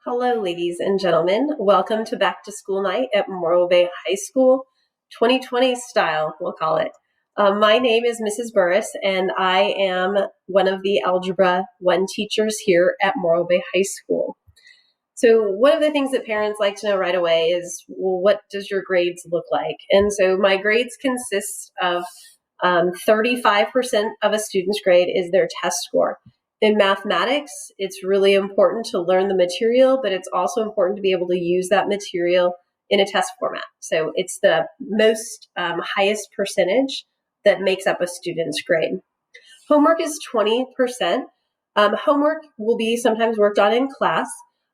Hello, ladies and gentlemen. Welcome to Back to School Night at Morro Bay High School, 2020 style, we'll call it. My name is Mrs. Burris, and I am one of the Algebra 1 teachers here at Morro Bay High School. So one of the things that parents like to know right away is, well, what does your grades look like? And so my grades consist of 35% of a student's grade is their test score. In mathematics, it's really important to learn the material, but it's also important to be able to use that material in a test format. So it's the most highest percentage that makes up a student's grade. Homework is 20%. Homework will be sometimes worked on in class,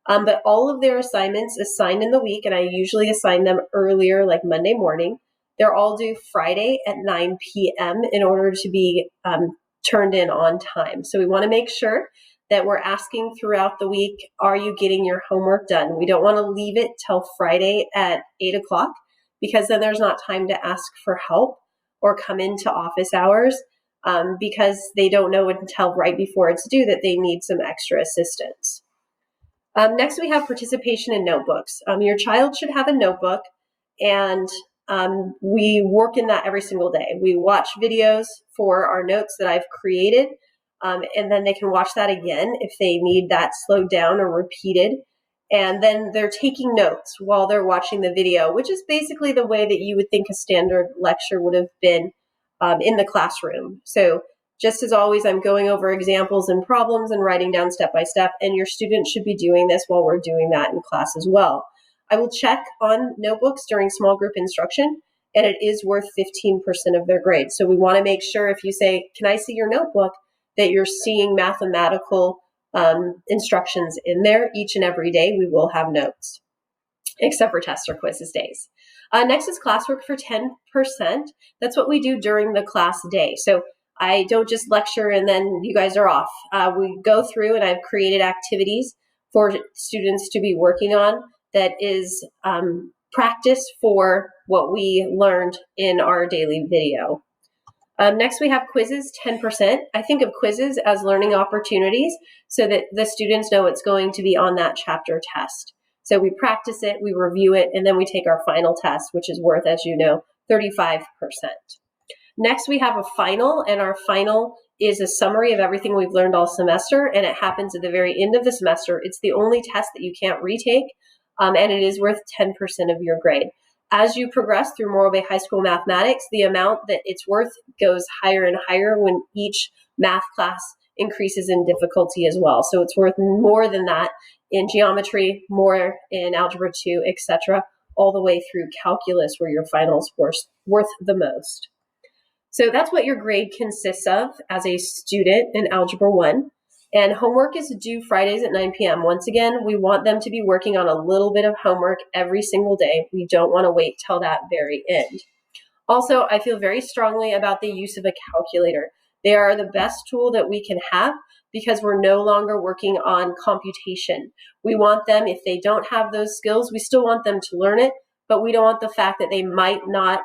but all of their assignments assigned in the week, and I usually assign them earlier, like Monday morning. They're all due Friday at 9 p.m. in order to be turned in on time. So we want to make sure that we're asking throughout the week, are you getting your homework done? We don't want to leave it till Friday at 8 o'clock because then there's not time to ask for help or come into office hours because they don't know until right before it's due that they need some extra assistance. Next, we have participation in notebooks. Your child should have a notebook, and we work in that every single day. We watch videos for our notes that I've created, and then they can watch that again if they need that slowed down or repeated. And then they're taking notes while they're watching the video, which is basically the way that you would think a standard lecture would have been in the classroom. So just as always, I'm going over examples and problems and writing down step by step, and your students should be doing this while we're doing that in class as well. I will check on notebooks during small group instruction, and it is worth 15% of their grade. So we want to make sure if you say, can I see your notebook, that you're seeing mathematical instructions in there each and every day. We will have notes, except for tests or quizzes days. Next is classwork for 10%. That's what we do during the class day. So I don't just lecture and then you guys are off. We go through and I've created activities for students to be working on that is practice for what we learned in our daily video. Next, we have quizzes, 10%. I think of quizzes as learning opportunities so that the students know it's going to be on that chapter test. So we practice it, we review it, and then we take our final test, which is worth, as you know, 35%. Next, we have a final, and our final is a summary of everything we've learned all semester, and it happens at the very end of the semester. It's the only test that you can't retake, and it is worth 10% of your grade. As you progress through Morro Bay High School mathematics, the amount that it's worth goes higher and higher when each math class increases in difficulty as well. So it's worth more than that in geometry, more in algebra 2, etc., all the way through calculus where your finals worth the most. So that's what your grade consists of as a student in Algebra 1. And homework is due Fridays at 9 p.m. Once again, we want them to be working on a little bit of homework every single day. We don't want to wait till that very end. Also, I feel very strongly about the use of a calculator. They are the best tool that we can have because we're no longer working on computation. We want them, if they don't have those skills, we still want them to learn it, but we don't want the fact that they might not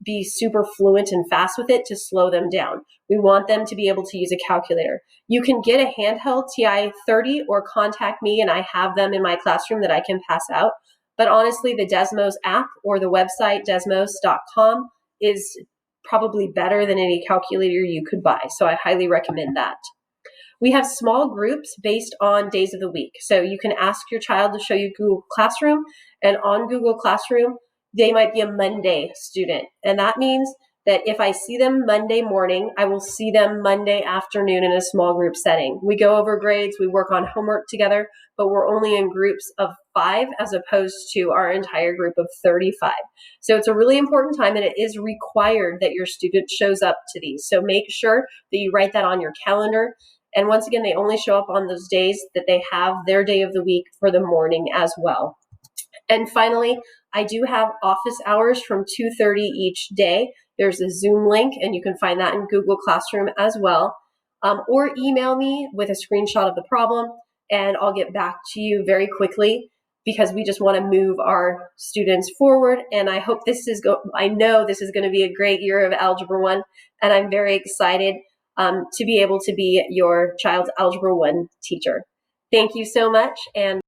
be super fluent and fast with it to slow them down. We want them to be able to use a calculator. You can get a handheld TI-30 or contact me and I have them in my classroom that I can pass out. But honestly, the Desmos app or the website desmos.com is probably better than any calculator you could buy. So I highly recommend that. We have small groups based on days of the week. So you can ask your child to show you Google Classroom, and on Google Classroom, they might be a Monday student. And that means that if I see them Monday morning, I will see them Monday afternoon in a small group setting. We go over grades, we work on homework together, but we're only in groups of 5 as opposed to our entire group of 35. So it's a really important time, and it is required that your student shows up to these. So make sure that you write that on your calendar. And once again, they only show up on those days that they have their day of the week for the morning as well. And finally, I do have office hours from 2:30 each day. There's a Zoom link, and you can find that in Google Classroom as well. Or email me with a screenshot of the problem, and I'll get back to you very quickly because we just want to move our students forward. And I hope I know this is going to be a great year of Algebra 1, and I'm very excited to be able to be your child's Algebra 1 teacher. Thank you so much. And